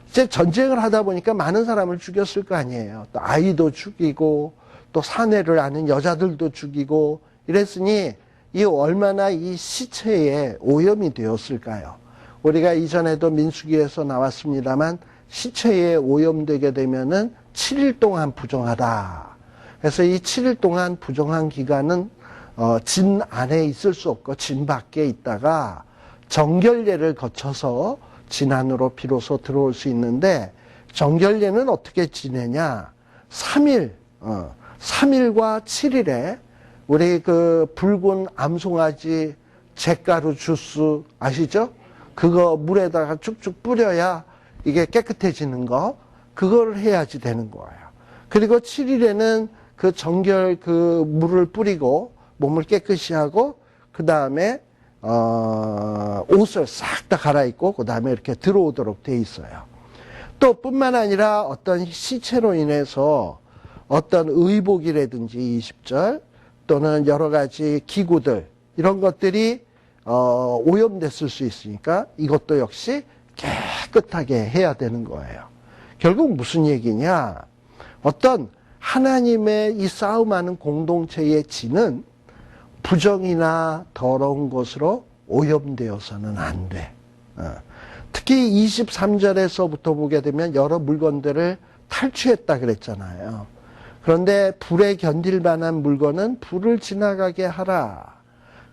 이제 전쟁을 하다 보니까 많은 사람을 죽였을 거 아니에요. 또 아이도 죽이고 또 사내를 아는 여자들도 죽이고 이랬으니 이 얼마나 이 시체에 오염이 되었을까요? 우리가 이전에도 민수기에서 나왔습니다만 시체에 오염되게 되면은 7일 동안 부정하다. 그래서 이 7일 동안 부정한 기간은 진 안에 있을 수 없고 진 밖에 있다가 정결례를 거쳐서 진 안으로 비로소 들어올 수 있는데, 정결례는 어떻게 지내냐? 3일, 3일과 7일에 우리 그 붉은 암송아지 잿가루 주스 아시죠? 그거 물에다가 쭉쭉 뿌려야 이게 깨끗해지는 거, 그걸 해야지 되는 거예요. 그리고 7일에는 그 정결 그 물을 뿌리고 몸을 깨끗이 하고 그 다음에 옷을 싹 다 갈아입고 그 다음에 이렇게 들어오도록 돼 있어요. 또 뿐만 아니라 어떤 시체로 인해서 어떤 의복이라든지 20절 또는 여러 가지 기구들 이런 것들이 오염됐을 수 있으니까 이것도 역시 깨끗하게 해야 되는 거예요. 결국 무슨 얘기냐? 어떤 하나님의 이 싸움하는 공동체의 진은 부정이나 더러운 것으로 오염되어서는 안 돼. 특히 23절에서부터 보게 되면 여러 물건들을 탈취했다 그랬잖아요. 그런데 불에 견딜 만한 물건은 불을 지나가게 하라.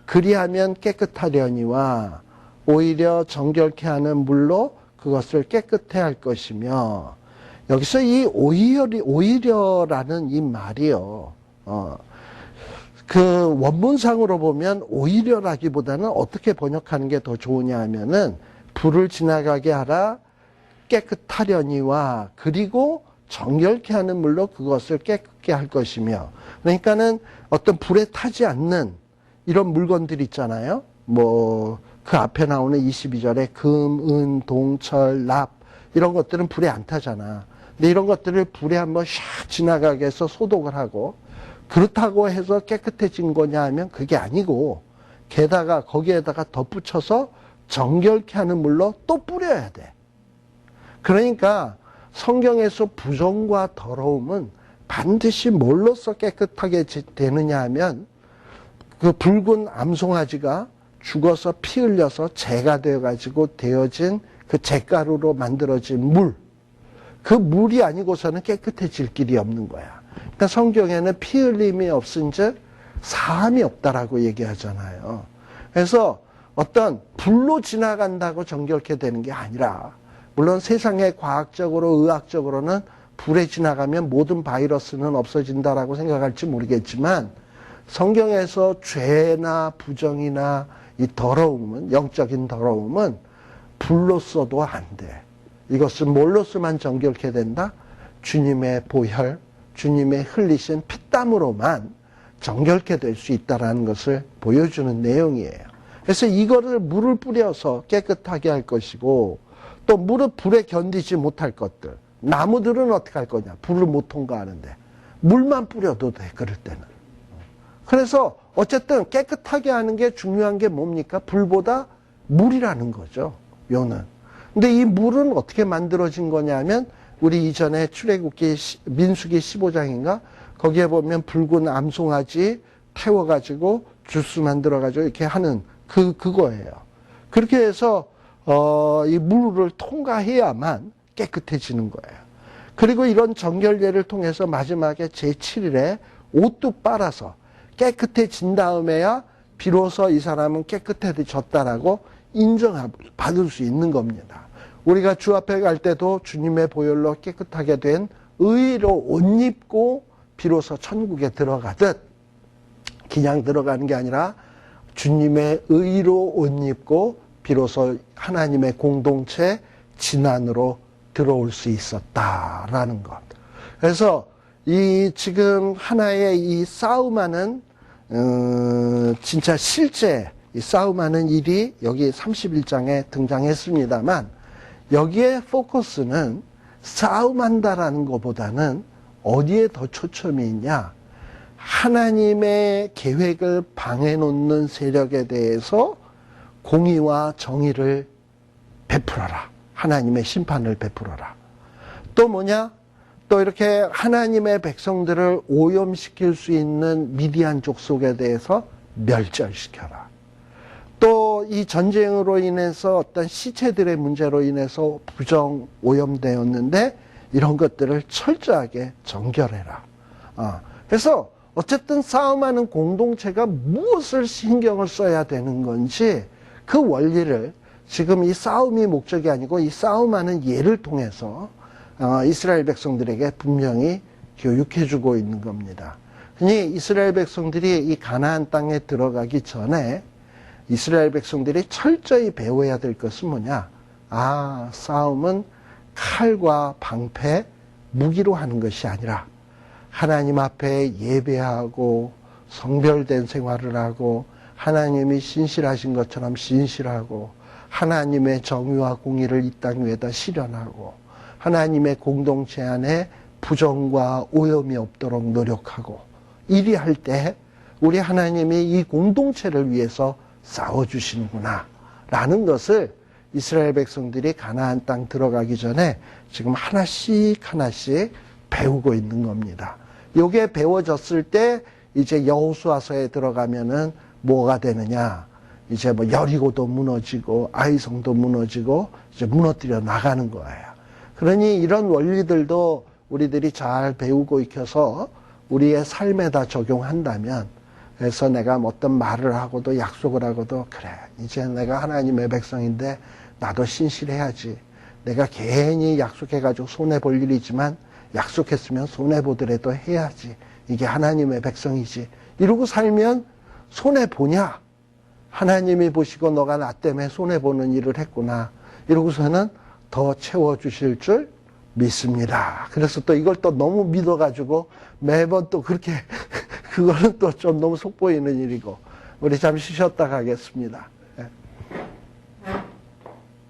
그리하면 깨끗하려니와 오히려 정결케 하는 물로 그것을 깨끗해 할 것이며, 여기서 이 오히려라는 이 말이요. 그 원문상으로 보면 오히려라기보다는 어떻게 번역하는 게 더 좋으냐 하면은 불을 지나가게 하라, 깨끗하려니와 그리고 정결케 하는 물로 그것을 깨끗게 할 것이며, 그러니까는 어떤 불에 타지 않는 이런 물건들 있잖아요. 뭐 그 앞에 나오는 22절에 금, 은, 동, 철, 납 이런 것들은 불에 안 타잖아. 근데 이런 것들을 불에 한번 샥 지나가게 해서 소독을 하고, 그렇다고 해서 깨끗해진 거냐 하면 그게 아니고, 게다가 거기에다가 덧붙여서 정결케 하는 물로 또 뿌려야 돼. 그러니까 성경에서 부정과 더러움은 반드시 뭘로써 깨끗하게 되느냐 하면, 그 붉은 암송아지가 죽어서 피 흘려서 재가 되어가지고 되어진 그 잿가루로 만들어진 물, 그 물이 아니고서는 깨끗해질 길이 없는 거야. 그러니까 성경에는 피 흘림이 없은즉 사함이 없다라고 얘기하잖아요. 그래서 어떤 불로 지나간다고 정결케 되는 게 아니라, 물론 세상에 과학적으로 의학적으로는 불에 지나가면 모든 바이러스는 없어진다라고 생각할지 모르겠지만, 성경에서 죄나 부정이나 이 더러움은, 영적인 더러움은 불로써도 안 돼. 이것은 뭘로서만 정결케 된다? 주님의 보혈, 주님의 흘리신 피땀으로만 정결케 될 수 있다는 것을 보여주는 내용이에요. 그래서 이거를 물을 뿌려서 깨끗하게 할 것이고, 또 물을 불에 견디지 못할 것들, 나무들은 어떻게 할 거냐? 불을 못 통과하는데 물만 뿌려도 돼, 그럴 때는. 그래서 어쨌든 깨끗하게 하는 게 중요한 게 뭡니까? 불보다 물이라는 거죠, 요는. 근데 이 물은 어떻게 만들어진 거냐면, 우리 이전에 출애굽기 민수기 15장인가 거기에 보면 붉은 암송아지 태워가지고 주스 만들어가지고 이렇게 하는 그거예요. 그렇게 해서 이 물을 통과해야만 깨끗해지는 거예요. 그리고 이런 정결례를 통해서 마지막에 제7일에 옷도 빨아서 깨끗해진 다음에야 비로소 이 사람은 깨끗해졌다라고 인정받을 수 있는 겁니다. 우리가 주 앞에 갈 때도 주님의 보혈로 깨끗하게 된 의로 옷 입고 비로소 천국에 들어가듯, 그냥 들어가는 게 아니라 주님의 의로 옷 입고 비로소 하나님의 공동체 진안으로 들어올 수 있었다라는 것. 그래서 이 지금 하나의 이 싸움하는 진짜 실제 이 싸움하는 일이 여기 31장에 등장했습니다만, 여기에 포커스는 싸움한다라는 것보다는 어디에 더 초점이 있냐? 하나님의 계획을 방해놓는 세력에 대해서 공의와 정의를 베풀어라. 하나님의 심판을 베풀어라. 또 뭐냐? 또 이렇게 하나님의 백성들을 오염시킬 수 있는 미디안 족속에 대해서 멸절시켜라. 또 이 전쟁으로 인해서 어떤 시체들의 문제로 인해서 부정 오염되었는데 이런 것들을 철저하게 정결해라. 그래서 어쨌든 싸움하는 공동체가 무엇을 신경을 써야 되는 건지, 그 원리를 지금 이 싸움이 목적이 아니고 이 싸움하는 예를 통해서 이스라엘 백성들에게 분명히 교육해주고 있는 겁니다. 그니 이스라엘 백성들이 이 가나안 땅에 들어가기 전에 이스라엘 백성들이 철저히 배워야 될 것은 뭐냐? 싸움은 칼과 방패, 무기로 하는 것이 아니라 하나님 앞에 예배하고 성별된 생활을 하고 하나님이 신실하신 것처럼 신실하고 하나님의 정의와 공의를 이 땅 위에다 실현하고 하나님의 공동체 안에 부정과 오염이 없도록 노력하고, 이리 할 때 우리 하나님이 이 공동체를 위해서 싸워주시는구나 라는 것을 이스라엘 백성들이 가나안 땅 들어가기 전에 지금 하나씩 배우고 있는 겁니다. 요게 배워졌을 때 이제 여호수아서에 들어가면은 뭐가 되느냐? 이제 뭐 여리고도 무너지고 아이성도 무너지고 이제 무너뜨려 나가는 거예요. 그러니 이런 원리들도 우리들이 잘 배우고 익혀서 우리의 삶에다 적용한다면, 그래서 내가 어떤 말을 하고도 약속을 하고도, 그래, 이제 내가 하나님의 백성인데 나도 신실해야지. 내가 괜히 약속해가지고 손해볼 일이지만 약속했으면 손해보더라도 해야지. 이게 하나님의 백성이지. 이러고 살면 손해보냐? 하나님이 보시고 너가 나 때문에 손해보는 일을 했구나. 이러고서는 더 채워주실 줄 믿습니다. 그래서 또 이걸 또 너무 믿어가지고 매번 또 그렇게 그거는 또 좀 너무 속보이는 일이고 우리 잠시 쉬었다 가겠습니다.